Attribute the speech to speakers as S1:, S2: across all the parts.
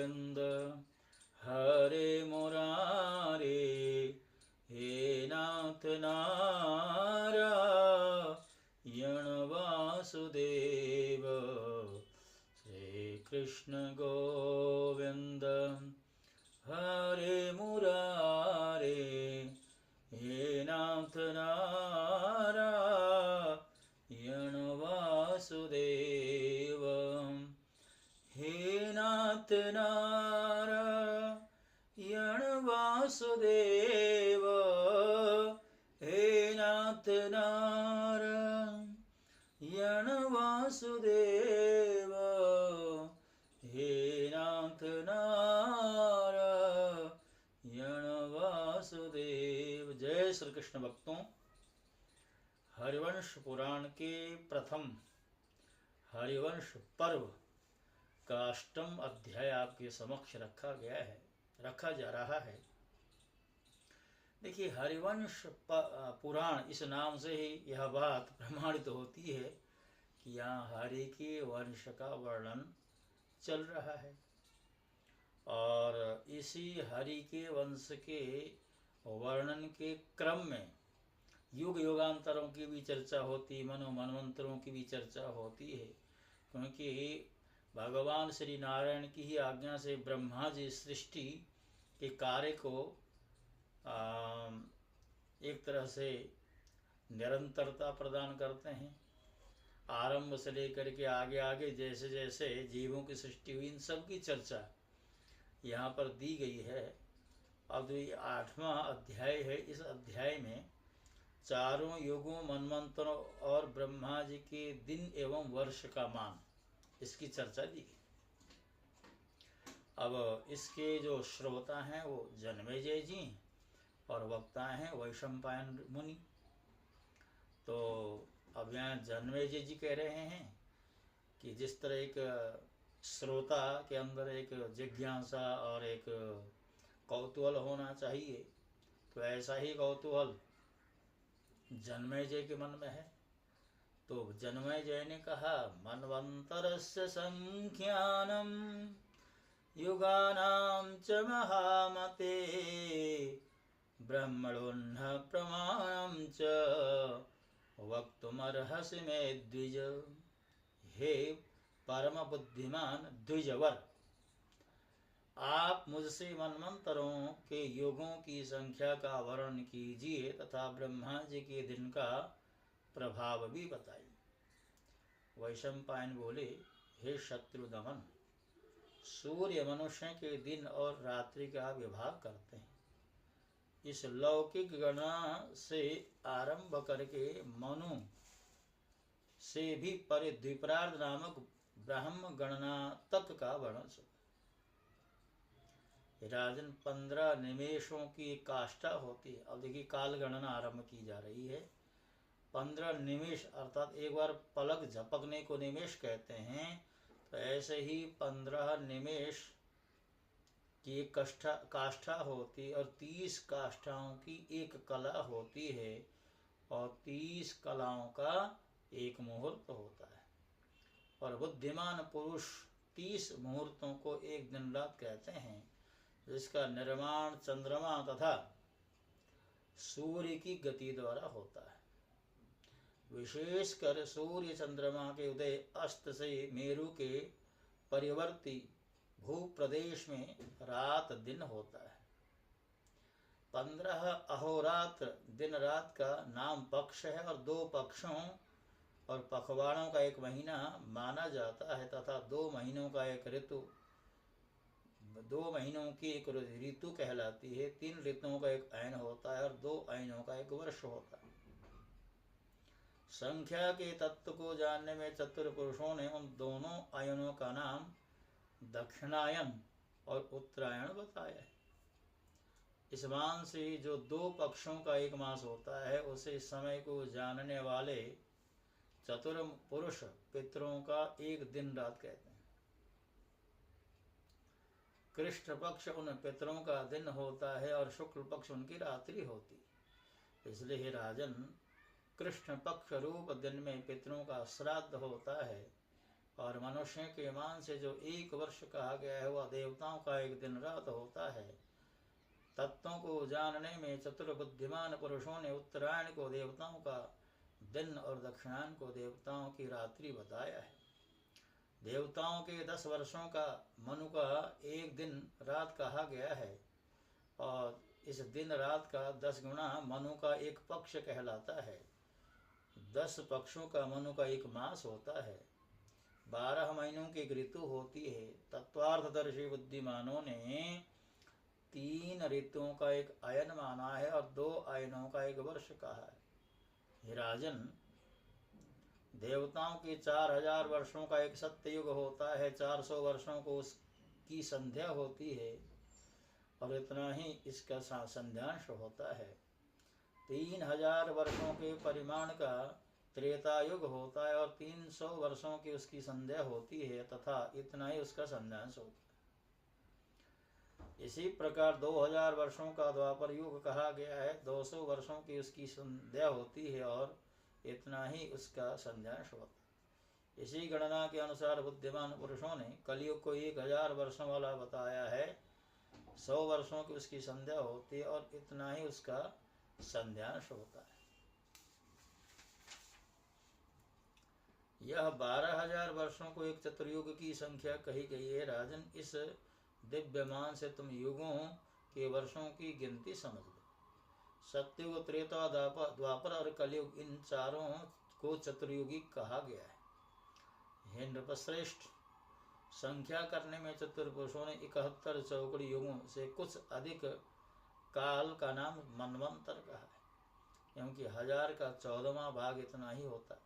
S1: गोविंद हरे मुरारे हे नाथ नारायण वासुदेव श्री कृष्ण गोविंद हरे मुरारे हे नाथ नारायण वासुदेव हे नाथ नारायण वासुदेव हे नाथ नारायण वासुदेव हे नाथ नारायण वासुदेव। जय श्री कृष्ण भक्तों, हरिवंश पुराण के प्रथम हरिवंश पर्व का अष्टम अध्याय आपके समक्ष रखा जा रहा है। देखिए, हरिवंश पुराण इस नाम से ही यह बात प्रमाणित होती है कि यहाँ हरि के वंश का वर्णन चल रहा है और इसी हरि के वंश के वर्णन के क्रम में युग युगांतरों की भी चर्चा होती, मनवंतरों की भी चर्चा होती है, क्योंकि भगवान श्री नारायण की ही आज्ञा से ब्रह्मा जी सृष्टि के कार्य को एक तरह से निरंतरता प्रदान करते हैं। आरंभ से लेकर के आगे आगे जैसे जैसे जीवों की सृष्टि हुई, इन सब की चर्चा यहाँ पर दी गई है। अब ये 8वां अध्याय है। इस अध्याय में चारों युगों, मनवंतरों और ब्रह्मा जी के दिन एवं वर्ष का मान, इसकी चर्चा दी गई। अब इसके जो श्रोता हैं वो जन्मेजय जी और वक्ता हैं वैशंपायन मुनि। तो अब यहाँ जन्मेजय जी कह रहे हैं कि जिस तरह एक श्रोता के अंदर एक जिज्ञासा और एक कौतूहल होना चाहिए, तो ऐसा ही कौतूहल जन्मेजय के मन में है। तो जन्मेजय ने कहा, मन्वन्तरस्य संख्यानं युगानां च महामते ब्रह्मणोऽन्ह प्रमाणं च वक्तुमर्हसि मे द्विज। हे परम बुद्धिमान द्विजवर, आप मुझसे मनवंतरों के युगों की संख्या का वर्णन कीजिए तथा ब्रह्मा जी के दिन का प्रभाव भी बताइए। वैशंपायन बोले, हे शत्रुदमन, सूर्य मनुष्य के दिन और रात्रि का विभाग करते हैं। इस लौकिक गणना से आरंभ करके मनु से भी परे द्विपरार्ध नामक ब्रह्म गणना तक का वर्णन सुन। राजन 15 निमेषों की एक काष्ठा होती है। अब देखिए, काल गणना आरंभ की जा रही है। 15 निमेष अर्थात एक बार पलक झपकने को निमेष कहते हैं। तो ऐसे ही 15 निमेष की एक काष्ठा होती है और 30 काष्ठाओं की एक कला होती है और 30 कलाओं का एक मुहूर्त होता है। और बुद्धिमान पुरुष 30 मुहूर्तों को एक दिन रात कहते हैं, जिसका निर्माण चंद्रमा तथा सूर्य की गति द्वारा होता है। विशेषकर सूर्य चंद्रमा के उदय अस्त से मेरु के परिवर्ती भूप्रदेश में रात दिन होता है। 15 अहोरात्र दिन रात का नाम पक्ष है और 2 पक्षों और पखवाड़ों का एक महीना माना जाता है तथा 2 महीनों का एक ऋतु, 2 महीनों की एक ऋतु कहलाती है। 3 ऋतुओं का एक अयन होता है और 2 अयनों का एक वर्ष होता है। संख्या के तत्व को जानने में चतुर पुरुषों ने उन दोनों अयनों का नाम दक्षिणायन और उत्तरायण बताया है। इस मान से जो 2 पक्षों का एक मास होता है, उसे समय को जानने वाले चतुर पुरुष पितरों का एक दिन रात कहते हैं। कृष्ण पक्ष उन पितरों का दिन होता है और शुक्ल पक्ष उनकी रात्रि होती। इसलिए हे राजन, कृष्ण पक्ष रूप दिन में पितरों का श्राद्ध होता है और मनुष्य के मान से जो 1 वर्ष कहा गया है वह देवताओं का 1 दिन रात होता है। तत्वों को जानने में चतुर बुद्धिमान पुरुषों ने उत्तरायण को देवताओं का दिन और दक्षिणायन को देवताओं की रात्रि बताया है। देवताओं के 10 वर्षों का मनु का 1 दिन रात कहा गया है और इस दिन रात का 10 गुना मनु का 1 पक्ष कहलाता है। 10 पक्षों का मनु का 1 मास होता है। 12 महीनों की ऋतु होती है। तत्वार्थदर्शी बुद्धिमानों ने 3 ऋतुओं का 1 अयन माना है और 2 अयनों का 1 वर्ष कहा है। हे राजन, देवताओं के 4000 वर्षों का 1 सत्ययुग होता है। 400 वर्षों को उसकी संध्या होती है और इतना ही इसका संध्यांश होता है। 3000 वर्षों के परिमाण का त्रेता युग होता है और 300 वर्षों की उसकी संध्या होती है तथा इतना ही उसका संध्यांश होता है। इसी प्रकार 2000 वर्षों का द्वापर युग कहा गया है। 200 वर्षों की उसकी संध्या होती है और इतना ही उसका संध्यांश होता है। इसी गणना के अनुसार बुद्धिमान पुरुषों ने कलयुग को 1000 वर्षों वाला बताया है। 100 वर्षों की उसकी संध्या होती है और इतना ही उसका संध्यांश होता है। यह 12000 वर्षों को 1 चतुर्युग की संख्या कही गई है। राजन, इस दिव्यमान से तुम युगों के वर्षों की गिनती समझ लो। सत्ययुग, त्रेता, द्वापर और कलयुग, इन चारों को चतुर्युगी कहा गया है। हे नृपश्रेष्ठ, संख्या करने में चतुर्पुरुषों ने 71 चौकड़ी युगों से कुछ अधिक काल का नाम मनवंतर कहा है, क्योंकि 1000 का 14वां भाग इतना ही होता है।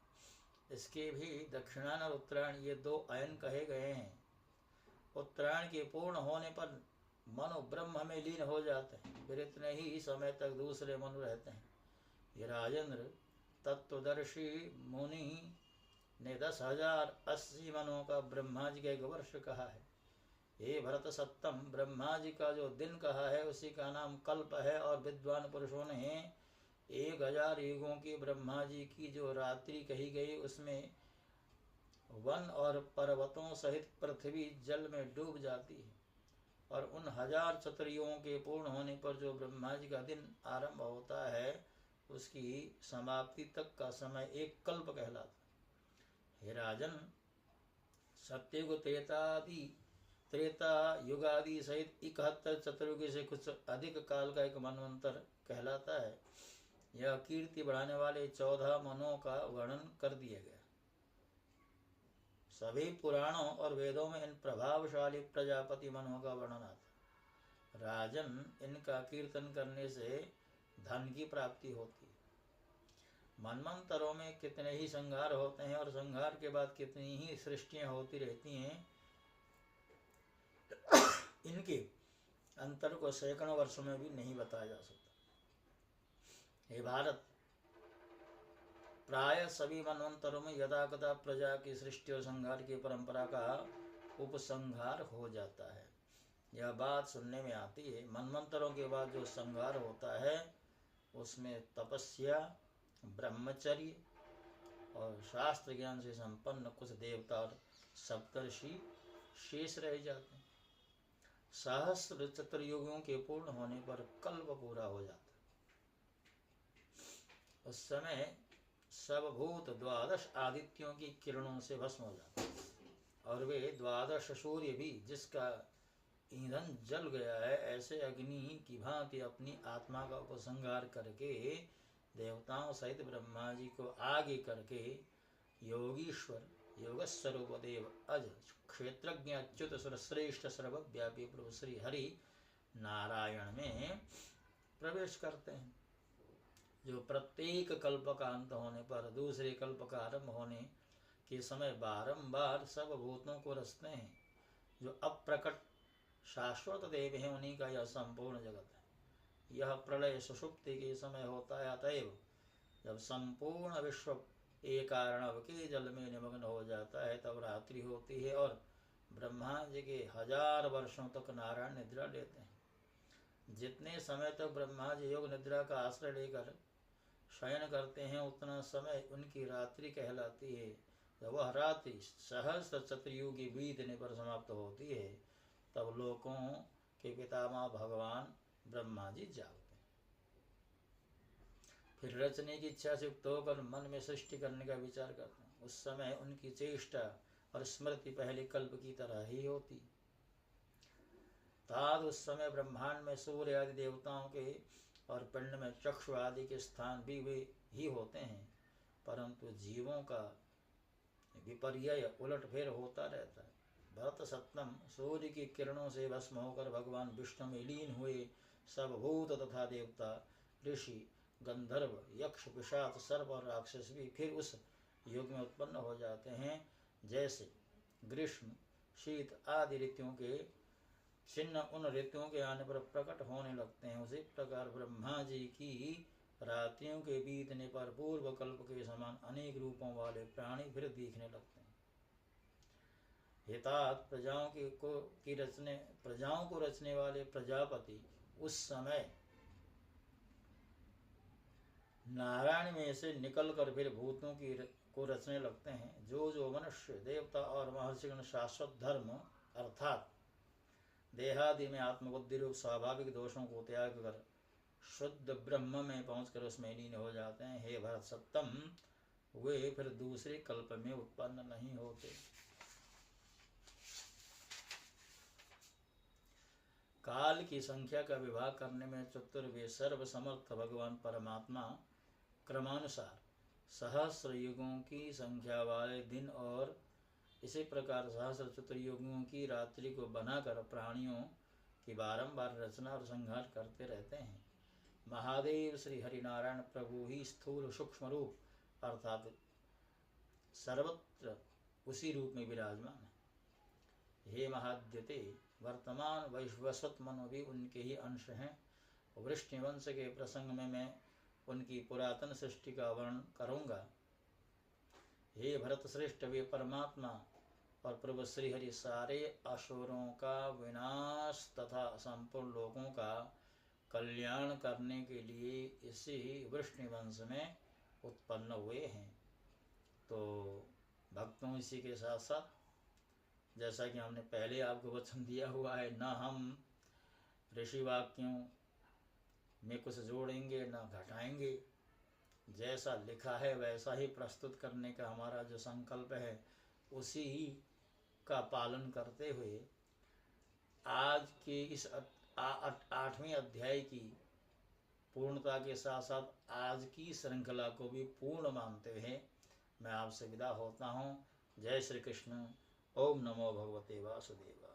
S1: इसके भी दक्षिणायन और उत्तरायण ये 2 अयन कहे गए हैं। उत्तरायण के पूर्ण होने पर मनु ब्रह्म में लीन हो जाते हैं, फिर इतने ही समय तक दूसरे मनु रहते हैं। ये राजेंद्र, तत्वदर्शी मुनि ने 10,080 मनों का ब्रह्मा जी का 1 वर्ष कहा है। हे भरत सत्तम, ब्रह्मा जी का जो दिन कहा है उसी का नाम कल्प है और विद्वान पुरुषों ने 1000 युगों की ब्रह्मा जी की जो रात्रि कही गई उसमें वन और पर्वतों सहित पृथ्वी जल में डूब जाती है और उन 1000 चतुर्युगों के पूर्ण होने पर जो ब्रह्मा जी का दिन आरंभ होता है उसकी समाप्ति तक का समय 1 कल्प कहलाता है। हे राजन, सत्ययुग, त्रेता युगादि सहित 71 चतुर्युग से कुछ अधिक काल का 1 मनवंतर कहलाता है। यह कीर्ति बढ़ाने वाले 14 मनों का वर्णन कर दिया गया। सभी पुराणों और वेदों में इन प्रभावशाली प्रजापति मनों का वर्णन आता है। राजन, इनका कीर्तन करने से धन की प्राप्ति होती है। मनमंत्रों में कितने ही संहार होते हैं और संहार के बाद कितनी ही सृष्टियां होती रहती हैं। इनके अंतर को सैकड़ों वर्षों में भी नहीं बताया जा सकता। हे भारत, प्राय सभी मनवंतरों में यदा कदा प्रजा की सृष्टि और संहार की परंपरा का उपसंहार हो जाता है। यह बात सुनने में आती है। मनवंतरों के बाद जो संहार होता है उसमें तपस्या, ब्रह्मचर्य और शास्त्र ज्ञान से संपन्न कुछ देवता और सप्तर्षि शेष रह जाते हैं। सहस्र चतुर्युगों के पूर्ण होने पर कल्प पूरा हो जाता है। उस समय सब भूत 12 आदित्यों की किरणों से भस्म हो जाते हैं और वे 12 सूर्य भी, जिसका ईंधन जल गया है, ऐसे अग्नि की भांति अपनी आत्मा का उपसंहार करके देवताओं सहित ब्रह्मा जी को आगे करके योगीश्वर, योगस्वरूप देव, अज, क्षेत्रज्ञ, अच्युत, सुरश्रेष्ठ, सर्वव्यापी प्रभु श्री हरि नारायण में प्रवेश करते हैं, जो प्रत्येक कल्प का अंत होने पर दूसरे कल्प का आरंभ होने के समय बारंबार सब भूतों को रचते हैं। जो अप्रकट शाश्वत देव है उन्हीं का यह संपूर्ण जगत है। यह प्रलय सुषुप्ति के समय होता है। अतएव जब संपूर्ण विश्व एक कारणव के जल में निमग्न हो जाता है तब रात्रि होती है और ब्रह्मा जी के 1000 वर्षों तक नारायण निद्रा लेते हैं। जितने समय तक ब्रह्मा जी योग निद्रा का आश्रय लेकर शयन करते हैं उतना समय उनकी रात्रि कहलाती है जब वह रात्रि सहस्त्र चतुर्युगी बीतने पर समाप्त होती है, तब लोकों के पितामह भगवान ब्रह्मा जी जागते हैं। फिर रचने की इच्छा से युक्त होकर मन में सृष्टि करने का विचार करते हैं। उस समय उनकी चेष्टा और स्मृति पहले कल्प की तरह ही होती। तात उस समय ब्रह्मांड में सूर्य आदि देवताओं के और पिंड में चक्षु आदि के स्थान भी वे ही होते हैं, परंतु जीवों का विपर्यय उलटफेर होता रहता है। भरत सप्तम सूर्य की किरणों से भस्म होकर भगवान विष्णु में लीन हुए सब भूत तथा देवता, ऋषि, गंधर्व, यक्ष, पिशाच, सर्प और राक्षस भी फिर उस युग में उत्पन्न हो जाते हैं। जैसे ग्रीष्म, शीत आदि ऋतुओं के चिन्ह उन ऋतुओं के आने पर प्रकट होने लगते हैं, उसी प्रकार ब्रह्मा जी की रात्रियों के बीतने पर पूर्व कल्प के समान अनेक रूपों वाले प्राणी फिर दिखने लगते हैं। हितात प्रजाओं को रचने वाले प्रजापति उस समय नारायण में से निकलकर फिर भूतों को रचने लगते हैं। जो मनुष्य, देवता और महर्षिगण शाश्वत धर्म अर्थात देहादि में आत्मबुद्धि रूप स्वाभाविक दोषों को त्याग कर शुद्ध ब्रह्म में पहुंचकर उसमें लीन हो जाते हैं, हे भरत सप्तम, वे फिर दूसरे कल्प में उत्पन्न नहीं होते। काल की संख्या का विभाग करने में चतुर्वेद सर्व समर्थ भगवान परमात्मा क्रमानुसार सहस्र युगों की संख्या वाले दिन और इसी प्रकार सहस्र चतुर्युगों की रात्रि को बनाकर प्राणियों की बारंबार रचना और संहार करते रहते हैं। महादेव श्री हरिनारायण प्रभु ही स्थूल सूक्ष्म रूप अर्थात सर्वत्र उसी रूप में विराजमान है। हे महाद्युते, वर्तमान वैश्वस्वत मनो भी उनके ही अंश हैं। वृष्णिवंश के प्रसंग में मैं उनकी पुरातन सृष्टि का वर्णन करूँगा। हे भरत श्रेष्ठ, वे परमात्मा और प्रभु श्री हरि सारे असुरों का विनाश तथा संपूर्ण लोगों का कल्याण करने के लिए इसी वृष्णिवंश में उत्पन्न हुए हैं। तो भक्तों, इसी के साथ साथ जैसा कि हमने पहले आपको वचन दिया हुआ है, न हम ऋषि वाक्यों में कुछ जोड़ेंगे न घटाएंगे, जैसा लिखा है वैसा ही प्रस्तुत करने का हमारा जो संकल्प है, उसी का पालन करते हुए आज के इस 8वें अध्याय की पूर्णता के साथ साथ आज की श्रृंखला को भी पूर्ण मानते हुए मैं आपसे विदा होता हूँ। जय श्री कृष्ण। ओम नमो भगवते वासुदेवाय।